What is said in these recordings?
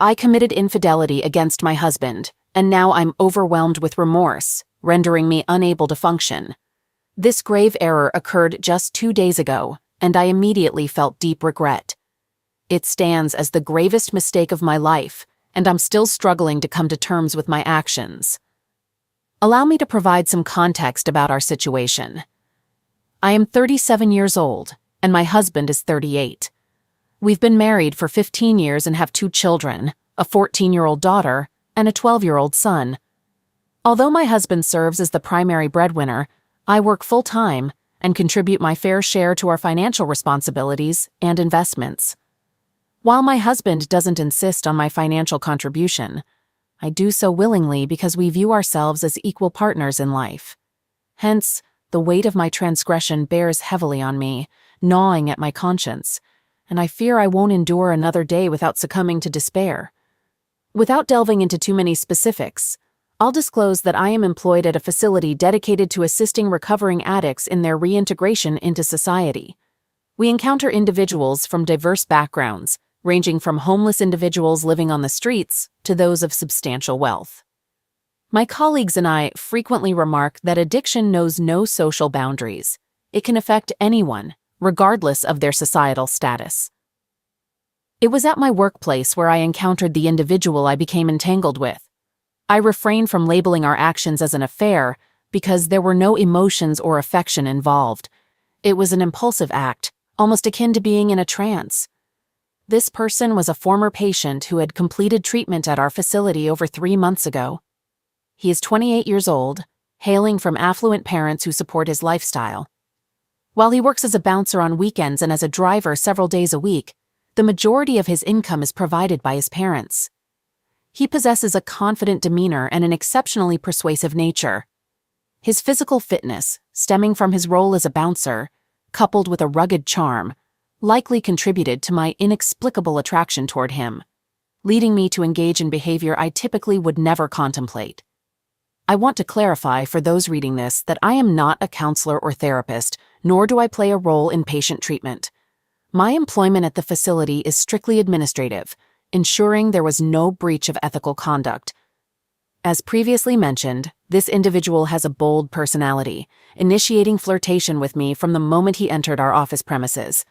I committed infidelity against my husband, and now I'm overwhelmed with remorse, rendering me unable to function. This grave error occurred just 2 days ago, and I immediately felt deep regret. It stands as the gravest mistake of my life, and I'm still struggling to come to terms with my actions. Allow me to provide some context about our situation. I am 37 years old, and my husband is 38. We've been married for 15 years and have 2 children, a 14-year-old daughter and a 12-year-old son. Although my husband serves as the primary breadwinner, I work full-time and contribute my fair share to our financial responsibilities and investments. While my husband doesn't insist on my financial contribution, I do so willingly because we view ourselves as equal partners in life. Hence, the weight of my transgression bears heavily on me, gnawing at my conscience, and I fear I won't endure another day without succumbing to despair. Without delving into too many specifics, I'll disclose that I am employed at a facility dedicated to assisting recovering addicts in their reintegration into society. We encounter individuals from diverse backgrounds, ranging from homeless individuals living on the streets to those of substantial wealth. My colleagues and I frequently remark that addiction knows no social boundaries. It can affect anyone, regardless of their societal status. It was at my workplace where I encountered the individual I became entangled with. I refrain from labeling our actions as an affair because there were no emotions or affection involved. It was an impulsive act, almost akin to being in a trance. This person was a former patient who had completed treatment at our facility over 3 months ago. He is 28 years old, hailing from affluent parents who support his lifestyle. While he works as a bouncer on weekends and as a driver several days a week, the majority of his income is provided by his parents. He possesses a confident demeanor and an exceptionally persuasive nature. His physical fitness, stemming from his role as a bouncer, coupled with a rugged charm, likely contributed to my inexplicable attraction toward him, leading me to engage in behavior I typically would never contemplate. I want to clarify for those reading this that I am not a counselor or therapist, nor do I play a role in patient treatment. My employment at the facility is strictly administrative, ensuring there was no breach of ethical conduct. As previously mentioned, this individual has a bold personality, initiating flirtation with me from the moment he entered our office premises.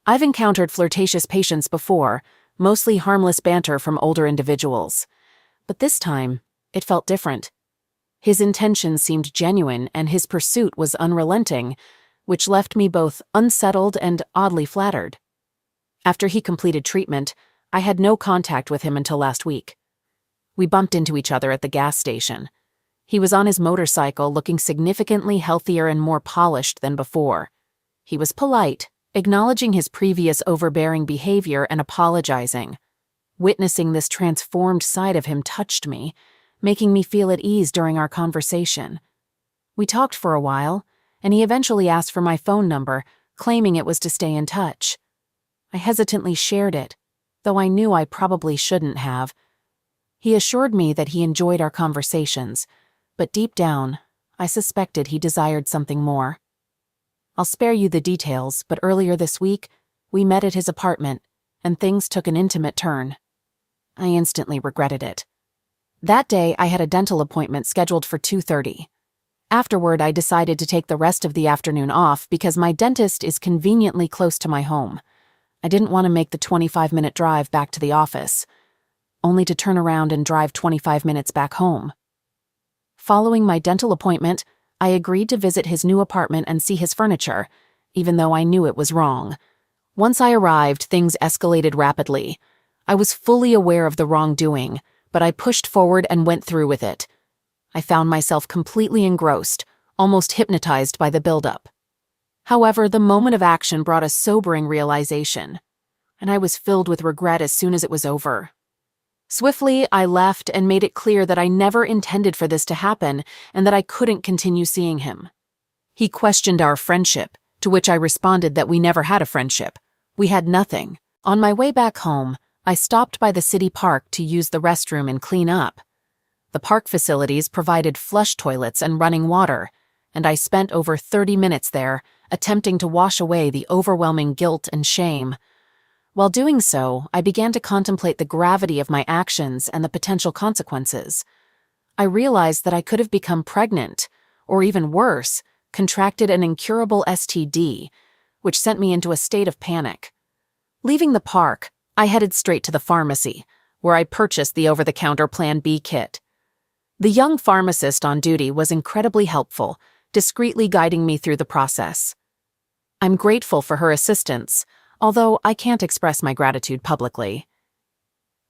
I've encountered flirtatious patients before, mostly harmless banter from older individuals. But this time, it felt different. His intentions seemed genuine and his pursuit was unrelenting, which left me both unsettled and oddly flattered. After he completed treatment, I had no contact with him until last week. We bumped into each other at the gas station. He was on his motorcycle, looking significantly healthier and more polished than before. He was polite, acknowledging his previous overbearing behavior and apologizing. Witnessing this transformed side of him touched me, making me feel at ease during our conversation. We talked for a while, and he eventually asked for my phone number, claiming it was to stay in touch. I hesitantly shared it, though I knew I probably shouldn't have. He assured me that he enjoyed our conversations, but deep down, I suspected he desired something more. I'll spare you the details, but earlier this week, we met at his apartment, and things took an intimate turn. I instantly regretted it. That day, I had a dental appointment scheduled for 2:30. Afterward, I decided to take the rest of the afternoon off because my dentist is conveniently close to my home. I didn't want to make the 25-minute drive back to the office, only to turn around and drive 25 minutes back home. Following my dental appointment, I agreed to visit his new apartment and see his furniture, even though I knew it was wrong. Once I arrived, things escalated rapidly. I was fully aware of the wrongdoing, but I pushed forward and went through with it. I found myself completely engrossed, almost hypnotized by the buildup. However, the moment of action brought a sobering realization, and I was filled with regret as soon as it was over. Swiftly, I left and made it clear that I never intended for this to happen and that I couldn't continue seeing him. He questioned our friendship, to which I responded that we never had a friendship. We had nothing. On my way back home, I stopped by the city park to use the restroom and clean up. The park facilities provided flush toilets and running water, and I spent over 30 minutes there, attempting to wash away the overwhelming guilt and shame. While doing so, I began to contemplate the gravity of my actions and the potential consequences. I realized that I could have become pregnant, or even worse, contracted an incurable STD, which sent me into a state of panic. Leaving the park, I headed straight to the pharmacy, where I purchased the over-the-counter Plan B kit. The young pharmacist on duty was incredibly helpful, discreetly guiding me through the process. I'm grateful for her assistance, although I can't express my gratitude publicly.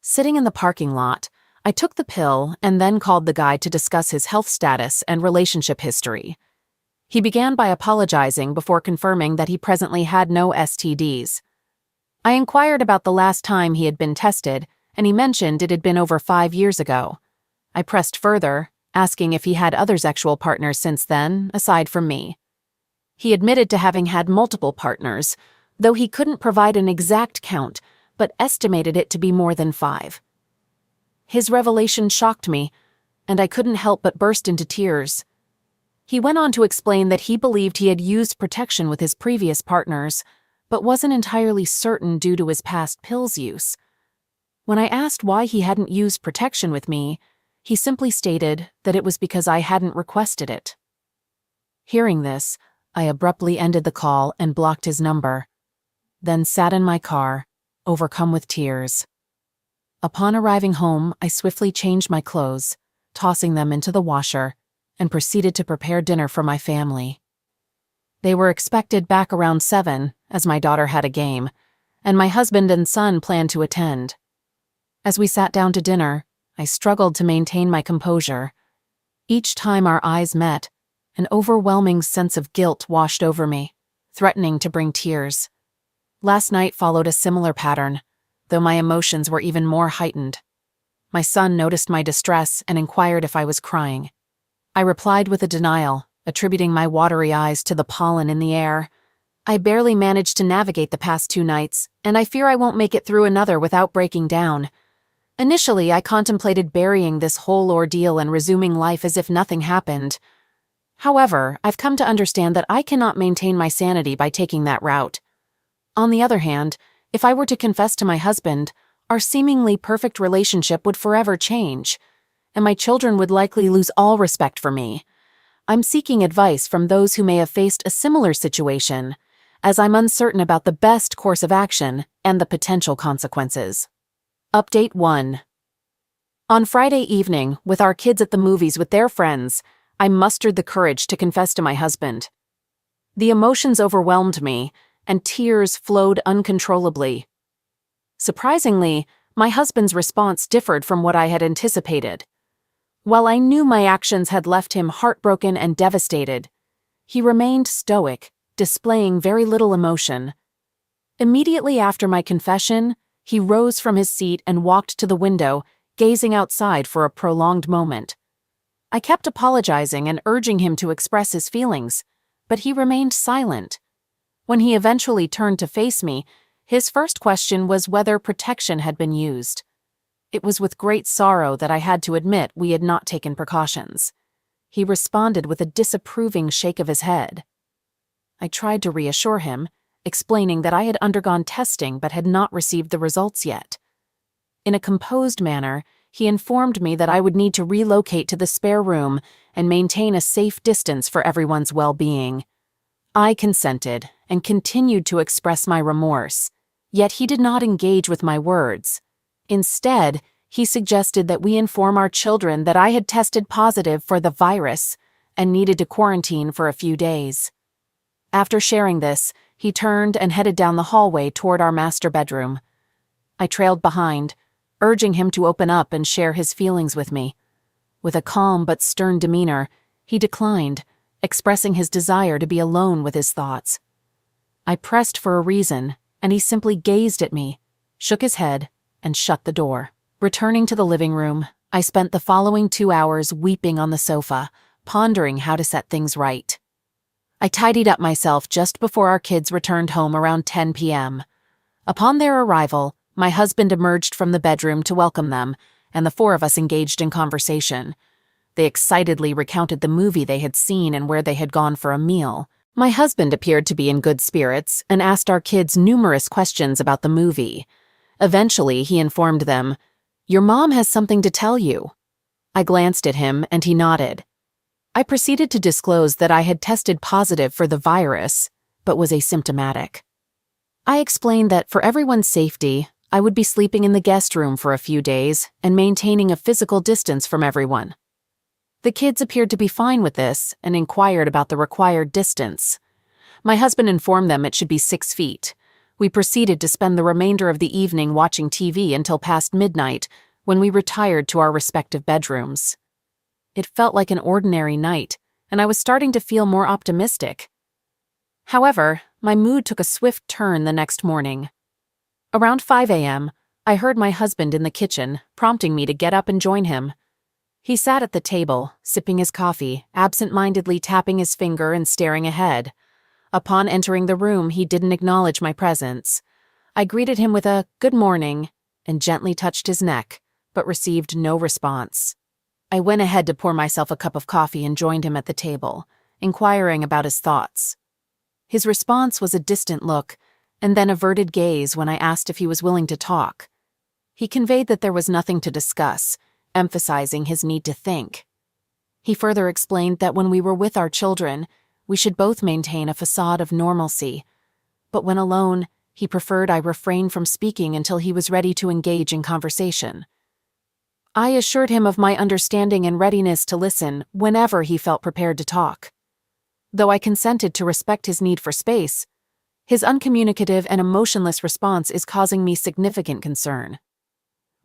Sitting in the parking lot, I took the pill and then called the guy to discuss his health status and relationship history. He began by apologizing before confirming that he presently had no STDs. I inquired about the last time he had been tested, and he mentioned it had been over 5 years ago. I pressed further, asking if he had other sexual partners since then, aside from me. He admitted to having had multiple partners, though he couldn't provide an exact count, but estimated it to be more than 5. His revelation shocked me, and I couldn't help but burst into tears. He went on to explain that he believed he had used protection with his previous partners, but wasn't entirely certain due to his past pills use. When I asked why he hadn't used protection with me, he simply stated that it was because I hadn't requested it. Hearing this, I abruptly ended the call and blocked his number, then sat in my car, overcome with tears. Upon arriving home, I swiftly changed my clothes, tossing them into the washer, and proceeded to prepare dinner for my family. They were expected back around 7, as my daughter had a game, and my husband and son planned to attend. As we sat down to dinner, I struggled to maintain my composure. Each time our eyes met, an overwhelming sense of guilt washed over me, threatening to bring tears. Last night followed a similar pattern, though my emotions were even more heightened. My son noticed my distress and inquired if I was crying. I replied with a denial, attributing my watery eyes to the pollen in the air. I barely managed to navigate the past 2 nights, and I fear I won't make it through another without breaking down. Initially, I contemplated burying this whole ordeal and resuming life as if nothing happened. However, I've come to understand that I cannot maintain my sanity by taking that route. On the other hand, if I were to confess to my husband, our seemingly perfect relationship would forever change, and my children would likely lose all respect for me. I'm seeking advice from those who may have faced a similar situation, as I'm uncertain about the best course of action and the potential consequences. Update 1. On Friday evening, with our kids at the movies with their friends, I mustered the courage to confess to my husband. The emotions overwhelmed me, and tears flowed uncontrollably. Surprisingly, my husband's response differed from what I had anticipated. While I knew my actions had left him heartbroken and devastated, he remained stoic, displaying very little emotion. Immediately after my confession, he rose from his seat and walked to the window, gazing outside for a prolonged moment. I kept apologizing and urging him to express his feelings, but he remained silent. When he eventually turned to face me, his first question was whether protection had been used. It was with great sorrow that I had to admit we had not taken precautions. He responded with a disapproving shake of his head. I tried to reassure him, explaining that I had undergone testing but had not received the results yet. In a composed manner, he informed me that I would need to relocate to the spare room and maintain a safe distance for everyone's well-being. I consented and continued to express my remorse, yet he did not engage with my words. Instead, he suggested that we inform our children that I had tested positive for the virus and needed to quarantine for a few days. After sharing this, he turned and headed down the hallway toward our master bedroom. I trailed behind, urging him to open up and share his feelings with me. With a calm but stern demeanor, he declined, expressing his desire to be alone with his thoughts. I pressed for a reason, and he simply gazed at me, shook his head, and shut the door. Returning to the living room, I spent the following 2 hours weeping on the sofa, pondering how to set things right. I tidied up myself just before our kids returned home around 10 p.m. Upon their arrival, my husband emerged from the bedroom to welcome them, and the 4 of us engaged in conversation. They excitedly recounted the movie they had seen and where they had gone for a meal. My husband appeared to be in good spirits and asked our kids numerous questions about the movie. Eventually, he informed them, "Your mom has something to tell you." I glanced at him and he nodded. I proceeded to disclose that I had tested positive for the virus, but was asymptomatic. I explained that for everyone's safety, I would be sleeping in the guest room for a few days and maintaining a physical distance from everyone. The kids appeared to be fine with this and inquired about the required distance. My husband informed them it should be 6 feet. We proceeded to spend the remainder of the evening watching TV until past midnight, when we retired to our respective bedrooms. It felt like an ordinary night, and I was starting to feel more optimistic. However, my mood took a swift turn the next morning. Around 5 a.m., I heard my husband in the kitchen, prompting me to get up and join him. He sat at the table, sipping his coffee, absent-mindedly tapping his finger and staring ahead. Upon entering the room, he didn't acknowledge my presence. I greeted him with a "good morning" and gently touched his neck, but received no response. I went ahead to pour myself a cup of coffee and joined him at the table, inquiring about his thoughts. His response was a distant look, and then averted gaze when I asked if he was willing to talk. He conveyed that there was nothing to discuss, emphasizing his need to think. He further explained that when we were with our children, we should both maintain a facade of normalcy, but when alone, he preferred I refrain from speaking until he was ready to engage in conversation. I assured him of my understanding and readiness to listen whenever he felt prepared to talk. Though I consented to respect his need for space, his uncommunicative and emotionless response is causing me significant concern.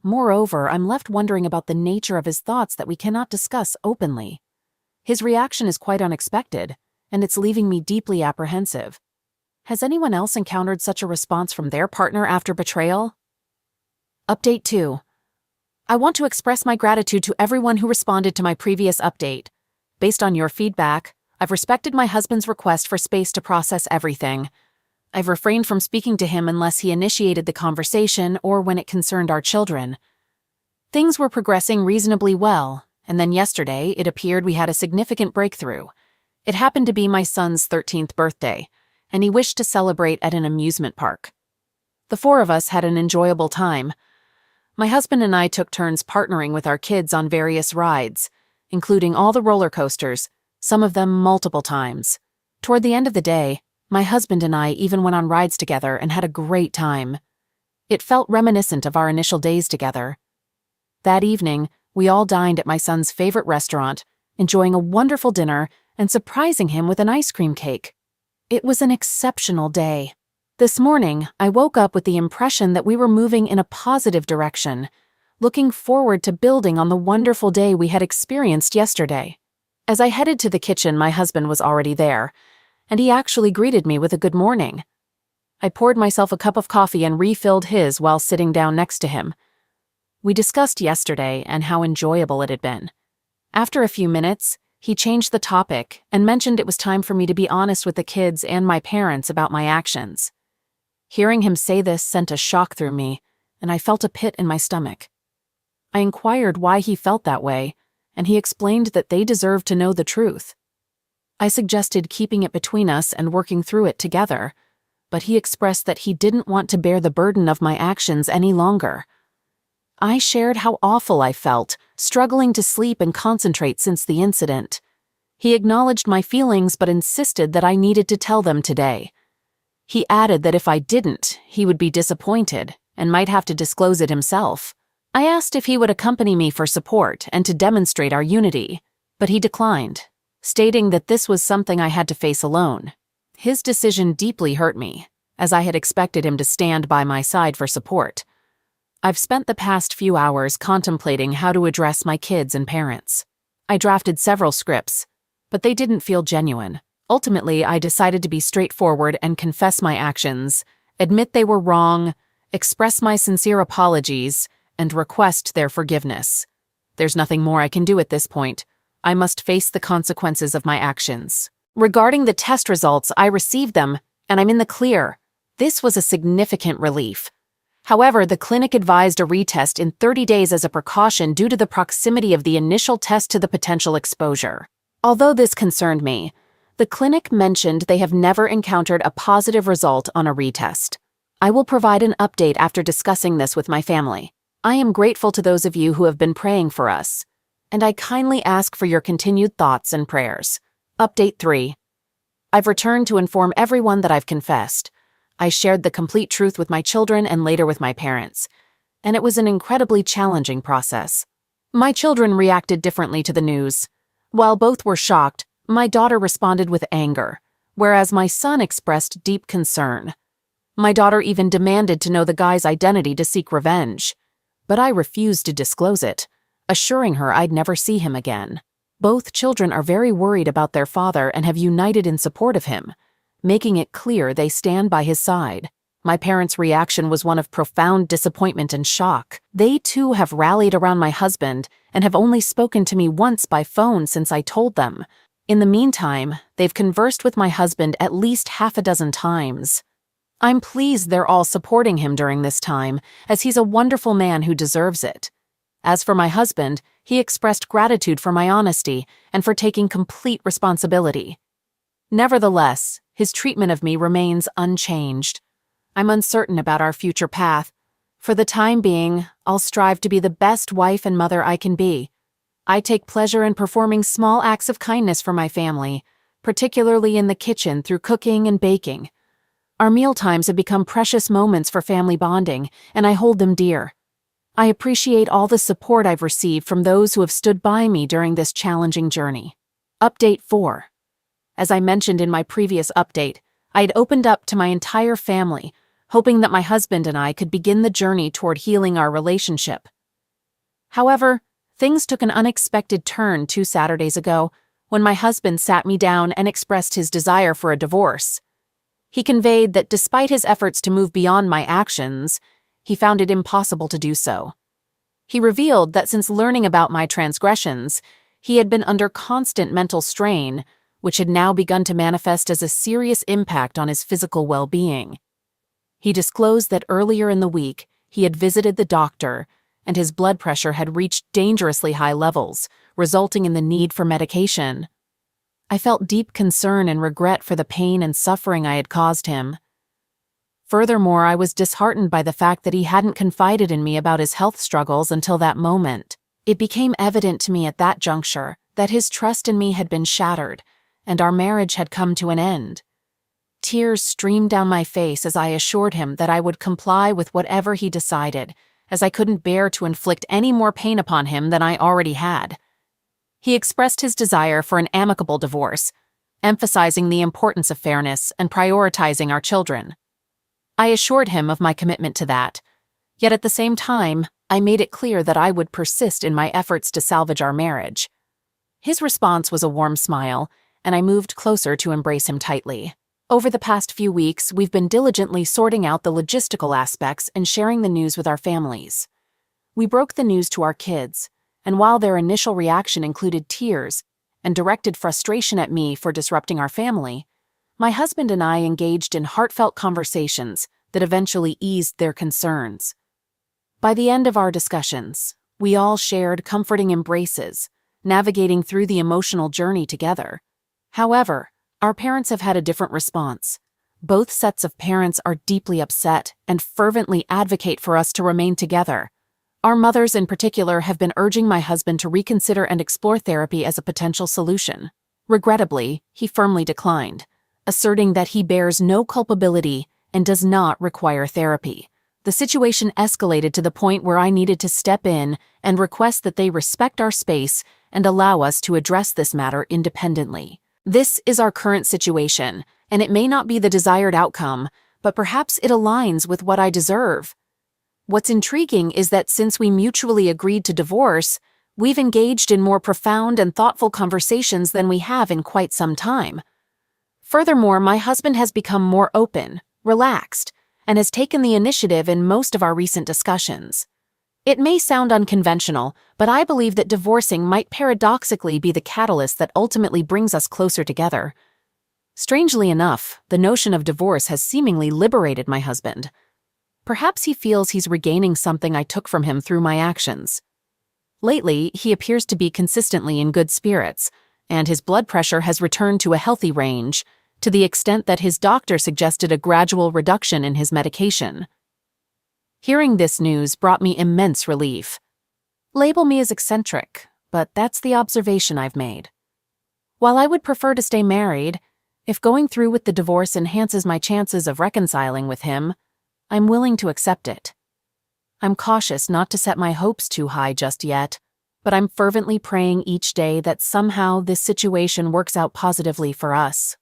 Moreover, I'm left wondering about the nature of his thoughts that we cannot discuss openly. His reaction is quite unexpected, and it's leaving me deeply apprehensive. Has anyone else encountered such a response from their partner after betrayal? Update 2. I want to express my gratitude to everyone who responded to my previous update. Based on your feedback, I've respected my husband's request for space to process everything. I've refrained from speaking to him unless he initiated the conversation or when it concerned our children. Things were progressing reasonably well, and then yesterday it appeared we had a significant breakthrough. It happened to be my son's 13th birthday, and he wished to celebrate at an amusement park. The 4 of us had an enjoyable time. My husband and I took turns partnering with our kids on various rides, including all the roller coasters, some of them multiple times. Toward the end of the day, my husband and I even went on rides together and had a great time. It felt reminiscent of our initial days together. That evening, we all dined at my son's favorite restaurant, enjoying a wonderful dinner and surprising him with an ice cream cake. It was an exceptional day. This morning, I woke up with the impression that we were moving in a positive direction, looking forward to building on the wonderful day we had experienced yesterday. As I headed to the kitchen, my husband was already there, and he actually greeted me with a good morning. I poured myself a cup of coffee and refilled his while sitting down next to him. We discussed yesterday and how enjoyable it had been. After a few minutes, he changed the topic and mentioned it was time for me to be honest with the kids and my parents about my actions. Hearing him say this sent a shock through me, and I felt a pit in my stomach. I inquired why he felt that way, and he explained that they deserved to know the truth. I suggested keeping it between us and working through it together, but he expressed that he didn't want to bear the burden of my actions any longer. I shared how awful I felt, struggling to sleep and concentrate since the incident. He acknowledged my feelings but insisted that I needed to tell them today. He added that if I didn't, he would be disappointed and might have to disclose it himself. I asked if he would accompany me for support and to demonstrate our unity, but he declined, stating that this was something I had to face alone. His decision deeply hurt me, as I had expected him to stand by my side for support. I've spent the past few hours contemplating how to address my kids and parents. I drafted several scripts, but they didn't feel genuine. Ultimately, I decided to be straightforward and confess my actions, admit they were wrong, express my sincere apologies, and request their forgiveness. There's nothing more I can do at this point. I must face the consequences of my actions. Regarding the test results, I received them, and I'm in the clear. This was a significant relief. However, the clinic advised a retest in 30 days as a precaution due to the proximity of the initial test to the potential exposure. Although this concerned me, The clinic mentioned they have never encountered a positive result on a retest. I will provide an update after discussing this with my family. I am grateful to those of you who have been praying for us, and I kindly ask for your continued thoughts and prayers. Update 3. I've returned to inform everyone that I've confessed. I shared the complete truth with my children and later with my parents, and it was an incredibly challenging process. My children reacted differently to the news. While both were shocked, my daughter responded with anger, whereas my son expressed deep concern. My daughter even demanded to know the guy's identity to seek revenge, but I refused to disclose it, assuring her I'd never see him again. Both children are very worried about their father and have united in support of him, making it clear they stand by his side. My parents' reaction was one of profound disappointment and shock. They too have rallied around my husband and have only spoken to me once by phone since I told them. In the meantime, they've conversed with my husband at least half a dozen times. I'm pleased they're all supporting him during this time, as he's a wonderful man who deserves it. As for my husband, he expressed gratitude for my honesty and for taking complete responsibility. Nevertheless, his treatment of me remains unchanged. I'm uncertain about our future path. For the time being, I'll strive to be the best wife and mother I can be. I take pleasure in performing small acts of kindness for my family, particularly in the kitchen through cooking and baking. Our mealtimes have become precious moments for family bonding, and I hold them dear. I appreciate all the support I've received from those who have stood by me during this challenging journey. Update 4. As I mentioned in my previous update, I had opened up to my entire family, hoping that my husband and I could begin the journey toward healing our relationship. However, things took an unexpected turn 2 Saturdays ago when my husband sat me down and expressed his desire for a divorce. He conveyed that despite his efforts to move beyond my actions, he found it impossible to do so. He revealed that since learning about my transgressions, he had been under constant mental strain, which had now begun to manifest as a serious impact on his physical well-being. He disclosed that earlier in the week, he had visited the doctor, and his blood pressure had reached dangerously high levels, resulting in the need for medication. I felt deep concern and regret for the pain and suffering I had caused him. Furthermore, I was disheartened by the fact that he hadn't confided in me about his health struggles until that moment. It became evident to me at that juncture that his trust in me had been shattered, and our marriage had come to an end. Tears streamed down my face as I assured him that I would comply with whatever he decided, as I couldn't bear to inflict any more pain upon him than I already had. He expressed his desire for an amicable divorce, emphasizing the importance of fairness and prioritizing our children. I assured him of my commitment to that, yet at the same time, I made it clear that I would persist in my efforts to salvage our marriage. His response was a warm smile, and I moved closer to embrace him tightly. Over the past few weeks, we've been diligently sorting out the logistical aspects and sharing the news with our families. We broke the news to our kids, and while their initial reaction included tears and directed frustration at me for disrupting our family, my husband and I engaged in heartfelt conversations that eventually eased their concerns. By the end of our discussions, we all shared comforting embraces, navigating through the emotional journey together. However, our parents have had a different response. Both sets of parents are deeply upset and fervently advocate for us to remain together. Our mothers in particular have been urging my husband to reconsider and explore therapy as a potential solution. Regrettably, he firmly declined, asserting that he bears no culpability and does not require therapy. The situation escalated to the point where I needed to step in and request that they respect our space and allow us to address this matter independently. This is our current situation, and it may not be the desired outcome, but perhaps it aligns with what I deserve. What's intriguing is that since we mutually agreed to divorce, we've engaged in more profound and thoughtful conversations than we have in quite some time. Furthermore, my husband has become more open, relaxed, and has taken the initiative in most of our recent discussions. It may sound unconventional, but I believe that divorcing might paradoxically be the catalyst that ultimately brings us closer together. Strangely enough, the notion of divorce has seemingly liberated my husband. Perhaps he feels he's regaining something I took from him through my actions. Lately, he appears to be consistently in good spirits, and his blood pressure has returned to a healthy range, to the extent that his doctor suggested a gradual reduction in his medication. Hearing this news brought me immense relief. Label me as eccentric, but that's the observation I've made. While I would prefer to stay married, if going through with the divorce enhances my chances of reconciling with him, I'm willing to accept it. I'm cautious not to set my hopes too high just yet, but I'm fervently praying each day that somehow this situation works out positively for us.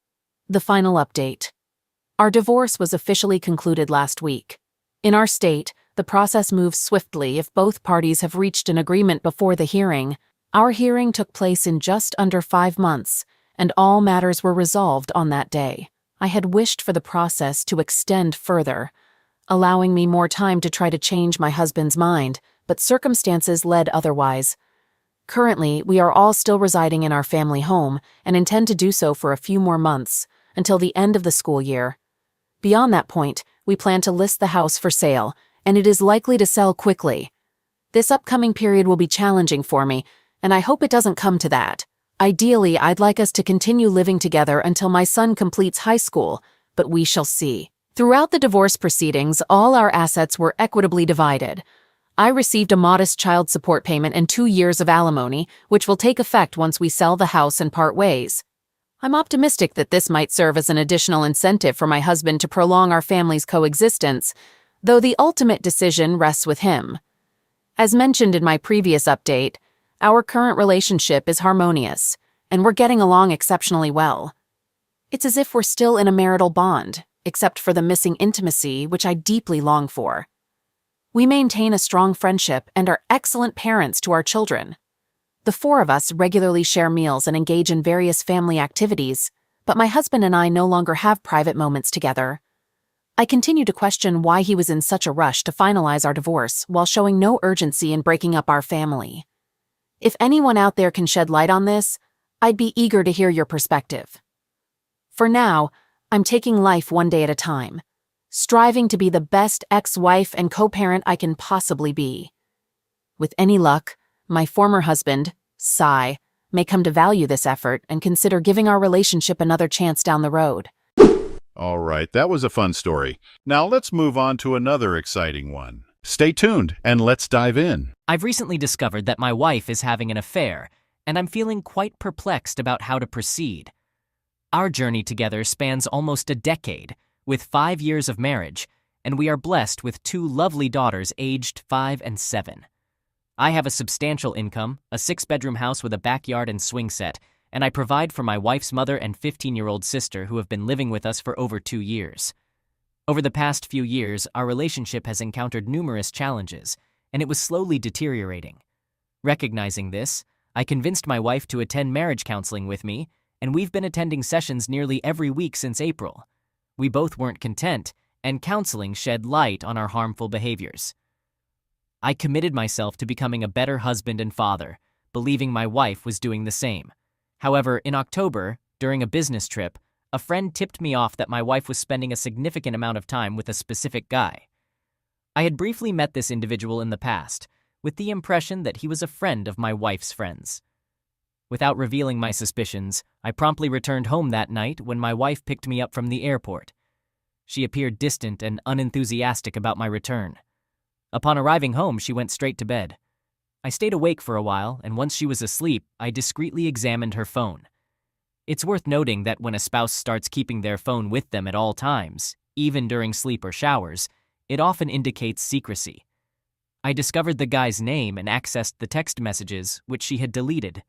The final update. Our divorce was officially concluded last week. In our state, the process moves swiftly if both parties have reached an agreement before the hearing. Our hearing took place in just under 5 months, and all matters were resolved on that day. I had wished for the process to extend further, allowing me more time to try to change my husband's mind, but circumstances led otherwise. Currently, we are all still residing in our family home and intend to do so for a few more months, until the end of the school year. Beyond that point, we plan to list the house for sale, and it is likely to sell quickly. This upcoming period will be challenging for me, and I hope it doesn't come to that. Ideally, I'd like us to continue living together until my son completes high school, but we shall see. Throughout the divorce proceedings, all our assets were equitably divided. I received a modest child support payment and 2 years of alimony, which will take effect once we sell the house and part ways. I'm optimistic that this might serve as an additional incentive for my husband to prolong our family's coexistence, though the ultimate decision rests with him. As mentioned in my previous update, our current relationship is harmonious, and we're getting along exceptionally well. It's as if we're still in a marital bond, except for the missing intimacy which I deeply long for. We maintain a strong friendship and are excellent parents to our children. The 4 of us regularly share meals and engage in various family activities, but my husband and I no longer have private moments together. I continue to question why he was in such a rush to finalize our divorce while showing no urgency in breaking up our family. If anyone out there can shed light on this, I'd be eager to hear your perspective. For now, I'm taking life one day at a time, striving to be the best ex-wife and co-parent I can possibly be. With any luck, my former husband, Cy, may come to value this effort and consider giving our relationship another chance down the road. All right, that was a fun story. Now let's move on to another exciting one. Stay tuned and let's dive in. I've recently discovered that my wife is having an affair, and I'm feeling quite perplexed about how to proceed. Our journey together spans almost a decade, with 5 years of marriage, and we are blessed with 2 lovely daughters aged 5 and 7. I have a substantial income, a 6-bedroom house with a backyard and swing set, and I provide for my wife's mother and 15-year-old sister who have been living with us for over 2 years. Over the past few years, our relationship has encountered numerous challenges, and it was slowly deteriorating. Recognizing this, I convinced my wife to attend marriage counseling with me, and we've been attending sessions nearly every week since April. We both weren't content, and counseling shed light on our harmful behaviors. I committed myself to becoming a better husband and father, believing my wife was doing the same. However, in October, during a business trip, a friend tipped me off that my wife was spending a significant amount of time with a specific guy. I had briefly met this individual in the past, with the impression that he was a friend of my wife's friends. Without revealing my suspicions, I promptly returned home that night when my wife picked me up from the airport. She appeared distant and unenthusiastic about my return. Upon arriving home, she went straight to bed. I stayed awake for a while, and once she was asleep, I discreetly examined her phone. It's worth noting that when a spouse starts keeping their phone with them at all times, even during sleep or showers, it often indicates secrecy. I discovered the guy's name and accessed the text messages, which she had deleted.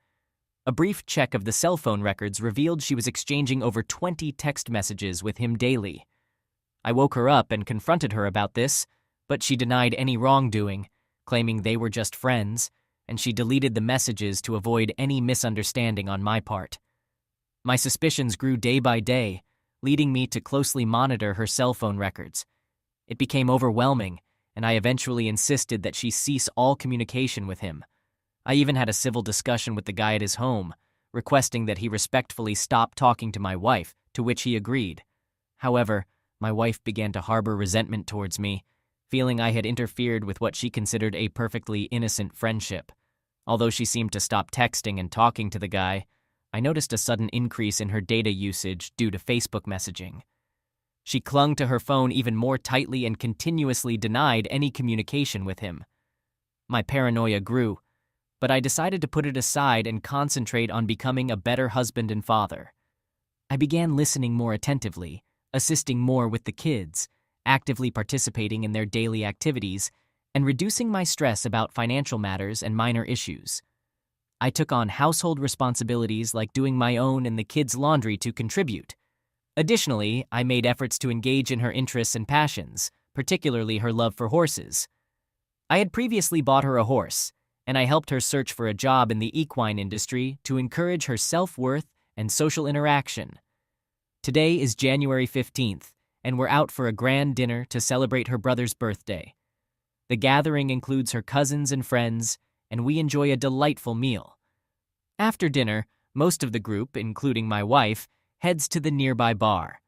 A brief check of the cell phone records revealed she was exchanging over 20 text messages with him daily. I woke her up and confronted her about this, but she denied any wrongdoing, claiming they were just friends, and she deleted the messages to avoid any misunderstanding on my part. My suspicions grew day by day, leading me to closely monitor her cell phone records. It became overwhelming, and I eventually insisted that she cease all communication with him. I even had a civil discussion with the guy at his home, requesting that he respectfully stop talking to my wife, to which he agreed. However, my wife began to harbor resentment towards me, feeling I had interfered with what she considered a perfectly innocent friendship. Although she seemed to stop texting and talking to the guy, I noticed a sudden increase in her data usage due to Facebook messaging. She clung to her phone even more tightly and continuously denied any communication with him. My paranoia grew, but I decided to put it aside and concentrate on becoming a better husband and father. I began listening more attentively, assisting more with the kids, actively participating in their daily activities, and reducing my stress about financial matters and minor issues. I took on household responsibilities like doing my own and the kids' laundry to contribute. Additionally, I made efforts to engage in her interests and passions, particularly her love for horses. I had previously bought her a horse, and I helped her search for a job in the equine industry to encourage her self-worth and social interaction. Today is January 15th, and we're out for a grand dinner to celebrate her brother's birthday. The gathering includes her cousins and friends, and we enjoy a delightful meal. After dinner, most of the group, including my wife, heads to the nearby bar.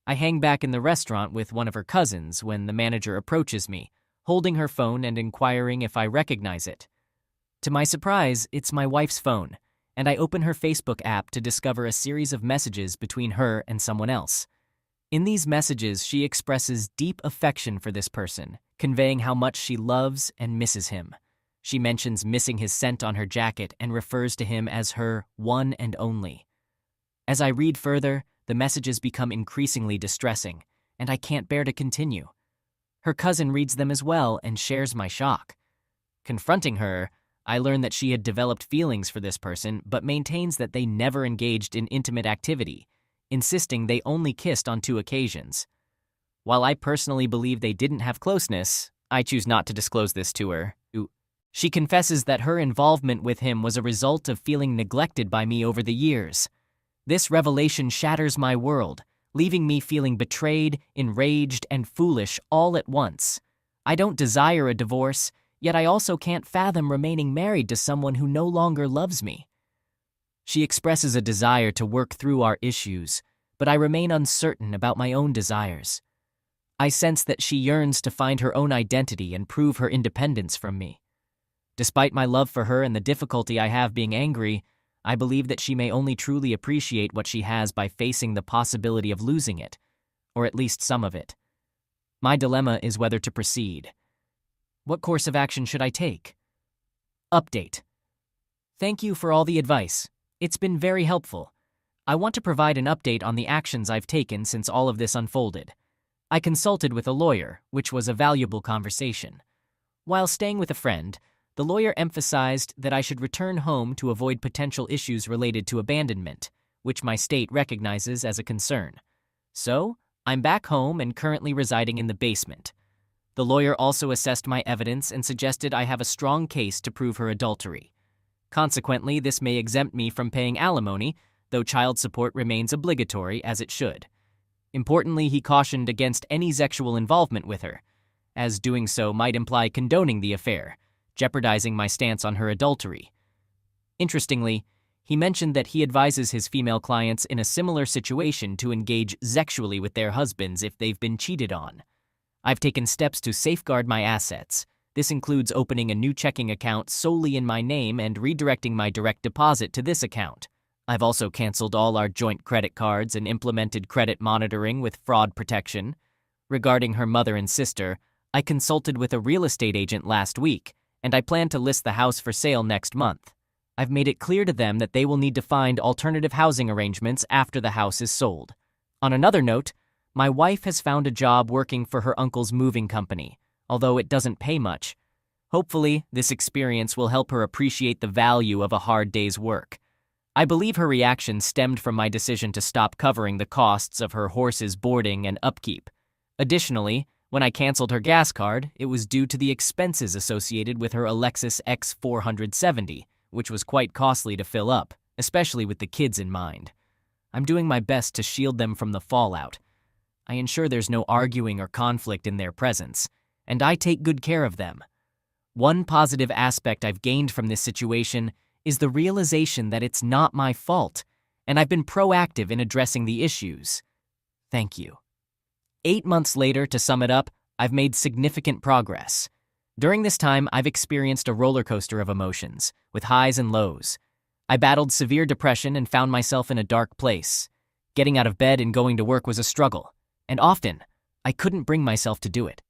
I hang back in the restaurant with one of her cousins when the manager approaches me, holding her phone and inquiring if I recognize it. To my surprise, it's my wife's phone, and I open her Facebook app to discover a series of messages between her and someone else. In these messages, she expresses deep affection for this person, conveying how much she loves and misses him. She mentions missing his scent on her jacket and refers to him as her one and only. As I read further, the messages become increasingly distressing, and I can't bear to continue. Her cousin reads them as well and shares my shock. Confronting her, I learn that she had developed feelings for this person but maintains that they never engaged in intimate activity, insisting they only kissed on 2 occasions. While I personally believe they didn't have closeness, I choose not to disclose this to her. She confesses that her involvement with him was a result of feeling neglected by me over the years. This revelation shatters my world, leaving me feeling betrayed, enraged, and foolish all at once. I don't desire a divorce, yet I also can't fathom remaining married to someone who no longer loves me. She expresses a desire to work through our issues, but I remain uncertain about my own desires. I sense that she yearns to find her own identity and prove her independence from me. Despite my love for her and the difficulty I have being angry, I believe that she may only truly appreciate what she has by facing the possibility of losing it, or at least some of it. My dilemma is whether to proceed. What course of action should I take? Update. Thank you for all the advice. It's been very helpful. I want to provide an update on the actions I've taken since all of this unfolded. I consulted with a lawyer, which was a valuable conversation. While staying with a friend, the lawyer emphasized that I should return home to avoid potential issues related to abandonment, which my state recognizes as a concern. So, I'm back home and currently residing in the basement. The lawyer also assessed my evidence and suggested I have a strong case to prove her adultery. Consequently, this may exempt me from paying alimony, though child support remains obligatory as it should. Importantly, he cautioned against any sexual involvement with her, as doing so might imply condoning the affair, jeopardizing my stance on her adultery. Interestingly, he mentioned that he advises his female clients in a similar situation to engage sexually with their husbands if they've been cheated on. I've taken steps to safeguard my assets. This includes opening a new checking account solely in my name and redirecting my direct deposit to this account. I've also canceled all our joint credit cards and implemented credit monitoring with fraud protection. Regarding her mother and sister, I consulted with a real estate agent last week, and I plan to list the house for sale next month. I've made it clear to them that they will need to find alternative housing arrangements after the house is sold. On another note, my wife has found a job working for her uncle's moving company, although it doesn't pay much. Hopefully, this experience will help her appreciate the value of a hard day's work. I believe her reaction stemmed from my decision to stop covering the costs of her horse's boarding and upkeep. Additionally, when I canceled her gas card, it was due to the expenses associated with her Lexus X470, which was quite costly to fill up, especially with the kids in mind. I'm doing my best to shield them from the fallout. I ensure there's no arguing or conflict in their presence, and I take good care of them. One positive aspect I've gained from this situation is the realization that it's not my fault, and I've been proactive in addressing the issues. Thank you. 8 months later, to sum it up, I've made significant progress. During this time, I've experienced a roller coaster of emotions, with highs and lows. I battled severe depression and found myself in a dark place. Getting out of bed and going to work was a struggle, and often, I couldn't bring myself to do it.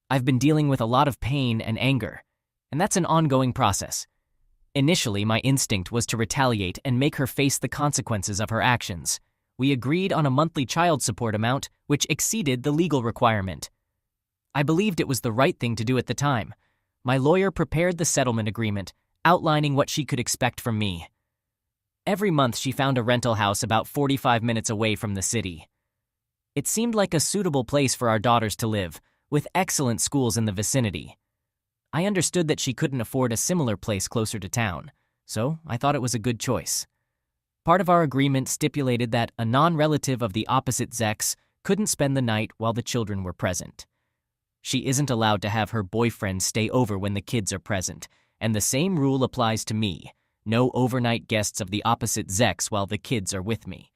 I've been dealing with a lot of pain and anger, and that's an ongoing process. Initially, my instinct was to retaliate and make her face the consequences of her actions. We agreed on a monthly child support amount, which exceeded the legal requirement. I believed it was the right thing to do at the time. My lawyer prepared the settlement agreement, outlining what she could expect from me. Every month she found a rental house about 45 minutes away from the city. It seemed like a suitable place for our daughters to live, with excellent schools in the vicinity. I understood that she couldn't afford a similar place closer to town, so I thought it was a good choice. Part of our agreement stipulated that a non-relative of the opposite sex couldn't spend the night while the children were present. She isn't allowed to have her boyfriend stay over when the kids are present, and the same rule applies to me. No overnight guests of the opposite sex while the kids are with me.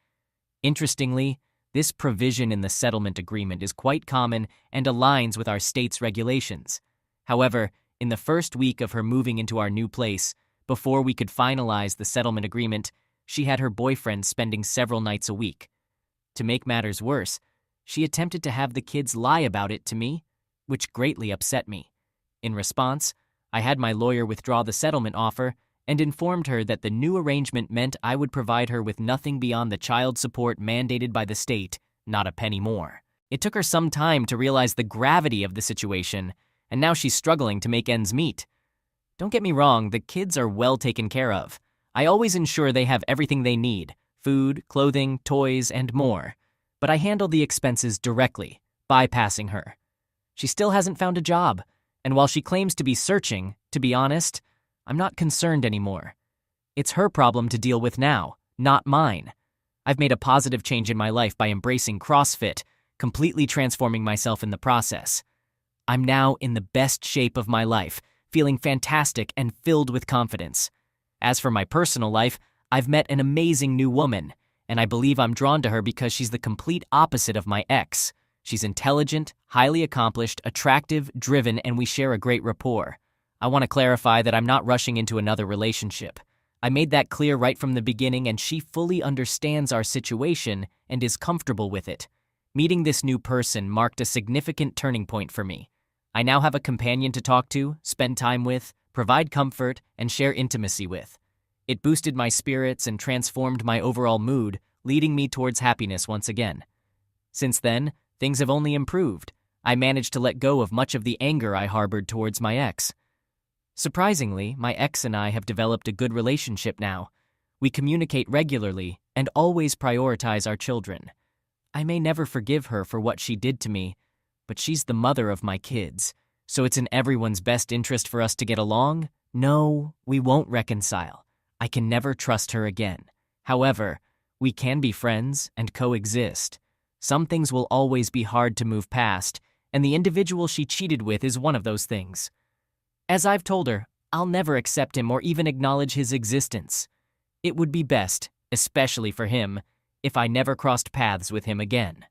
Interestingly, this provision in the settlement agreement is quite common and aligns with our state's regulations. However, in the first week of her moving into our new place, before we could finalize the settlement agreement, she had her boyfriend spending several nights a week. To make matters worse, she attempted to have the kids lie about it to me, which greatly upset me. In response, I had my lawyer withdraw the settlement offer and informed her that the new arrangement meant I would provide her with nothing beyond the child support mandated by the state, not a penny more. It took her some time to realize the gravity of the situation, and now she's struggling to make ends meet. Don't get me wrong, the kids are well taken care of. I always ensure they have everything they need: food, clothing, toys, and more. But I handle the expenses directly, bypassing her. She still hasn't found a job, and while she claims to be searching, to be honest, I'm not concerned anymore. It's her problem to deal with now, not mine. I've made a positive change in my life by embracing CrossFit, completely transforming myself in the process. I'm now in the best shape of my life, feeling fantastic and filled with confidence. As for my personal life, I've met an amazing new woman, and I believe I'm drawn to her because she's the complete opposite of my ex. She's intelligent, highly accomplished, attractive, driven, and we share a great rapport. I want to clarify that I'm not rushing into another relationship. I made that clear right from the beginning, and she fully understands our situation and is comfortable with it. Meeting this new person marked a significant turning point for me. I now have a companion to talk to, spend time with, provide comfort, and share intimacy with. It boosted my spirits and transformed my overall mood, leading me towards happiness once again. Since then, things have only improved. I managed to let go of much of the anger I harbored towards my ex. Surprisingly, my ex and I have developed a good relationship now. We communicate regularly and always prioritize our children. I may never forgive her for what she did to me, but she's the mother of my kids, so it's in everyone's best interest for us to get along. No, we won't reconcile. I can never trust her again. However, we can be friends and coexist. Some things will always be hard to move past, and the individual she cheated with is one of those things. As I've told her, I'll never accept him or even acknowledge his existence. It would be best, especially for him, if I never crossed paths with him again.